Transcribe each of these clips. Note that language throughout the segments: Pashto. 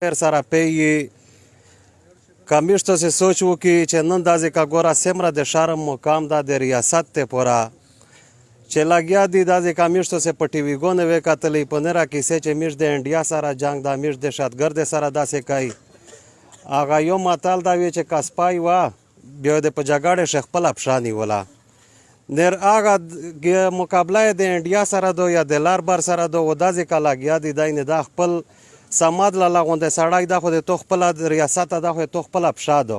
سره پیي کمیشتو سے سوچ وکړي چې نن دا ځکه ګوره څومره د شرم مقام دا د ریاست ته پوره چې لګیا دي دا ځکه کمیشتو سے په ټي وي ګونه وې کتلی په نه راکیسې چې میش د انډیا سره جنګ دا میش د شتګرد سره داسې کوي هغه یو متل دا وی چې کسپای وه بیا د په جګړې شه خپله پښه نیوله نر هغه مقابله د انډیا سره دو یا د لاربر سره دو و دا ځکه لګیا دي دی نه دا خپل سماد لاله غونډه سړی دا خو د تو خپل ریاست دا خو تو خپل افشا دو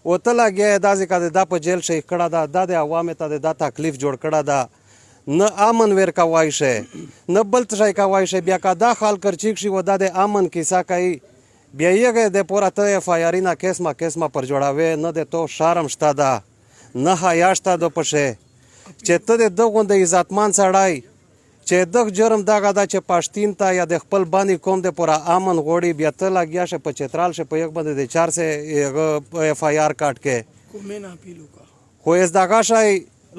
او ته لګیا دا ځکه دا په جیل شي کړه دا د عوامو ته دا تکلیف جوړ کړه دا نه امن ور کوي شي نه بل څه کوي شي بیا کا دا خال کرچیک شي و دا د امن کیسه کوي بیا یې د پورا ته فایرینا کیسما پر جوړاوي نه د تو شرم شته دا نه حیا شته د پشه چې ته د غونډه عزتمان سړی چې دغه جرم دغه دا چې پښتین ته یا د خپل باندې کوم د پورا امن غوړي بیا ته لګیا شه په چترال شه په یک باندې د 4 سے اف آی آر کاټ کې کومه نه پیلو کا خو اس دغه شای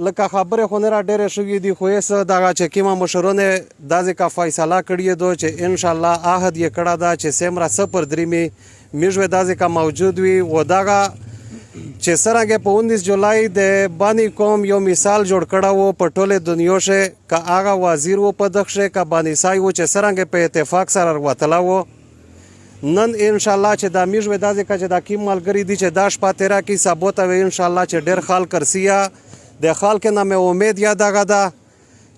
لکه خبره خو نه را ډېره شوې دي خو اس دغه چې کیما مشرونه د ځکه فیصله کړی دو چې ان شاء الله عهد یې کړه دا چې سمرا صفر دریمي میژو د ځکه موجود وي و دغه چې سرانګه په 19 جولای د بانی قوم یو مثال جوړ کړه وو په ټوله دنیا شه کا هغه وزیر وو په دغه کا بانی سای وو چې سرانګه په اتفاق سره وتلا وو نن ان شاء الله چې د میژو د ځکه چې د کیم ملګری دي چې داش پاتره کی ثابت وي ان شاء الله چې ډیر خال کرسیا د خلک نه مې امید یا دغه دا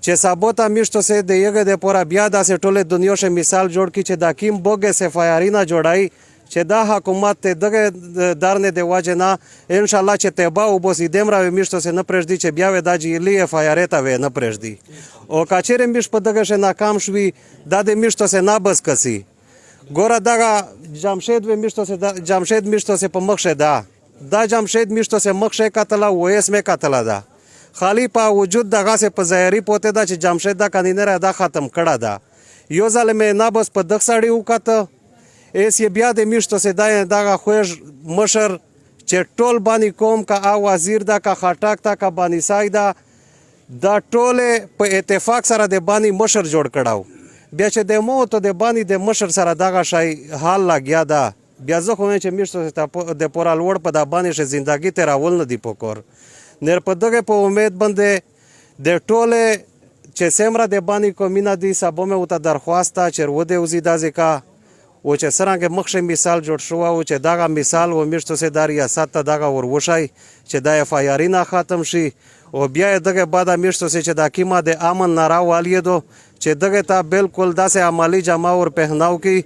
چې ثابت میشتو سه د یګه د پورا بیا د ټوله دنیا شه مثال جوړ کی چې د کیم بوګه سفایرینا جوړای چې دا حکومت ته دغه درنه دی واجنه ان شاء الله چې تبا او بوسي دمرا میشتو سه نه پرېږدي چې بیا و د جیلی اف آی آر ته و نه پرېږدي او کاچره میش په دغه شه ناکام شوي د میشتو سه نه بس کسي ګوره دغه جمشید و میشتو سه جمشید میشتو سه په مخ شه دا جمشید میشتو سه مخ شه کتلا و اسمه کتلا دا خالی په وجود دغه سه په ظاهري پوته دا چې جمشید دا کاندینر دا ختم کړه دا یو ظالم نه بس په دغه سړی وکړه ایس یې بیا د میشتو سه دغه خوږ مشر چې ټول باندې کوم کا وزیر دا کا خټاک تا کا باندې سای دا ټول په اتفاق سره د باندې مشر جوړ کړهو بیا چې د موت د باندې د مشر سره دغه شای حال لګیا دا بیا زه خو چې میشتو سه د پورا لوړ په د باندې شه زندگی ته راول نه دی پکور نر په دغه په امید باندې د ټول چې سمره د باندې کومینا دی سبو مې وته درخواست چې ودی وزي دا ځکه و چې سرانګه مخشه مثال جوړ شو او چې دغه مثال و میشتو سه د ریاست ته دغه وروشای چې د اف آی آر نه ختم شي او بیا دغه بعد میشتو سه چې د کیما د امن نارا والی دو چې دغه ته بالکل داسې عملی جما ور پهناو کی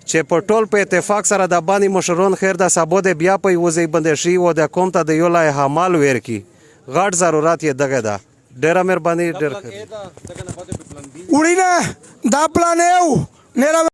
چې په ټول په اتفاق سره د باندې مشرون خیر د سبو د بیا په وزي بند شي او د کوم ته د یو لای حمال ور کی غټ ضرورت یې دغه دا ډیره مهرباني ډیر وړینه دا پلان یو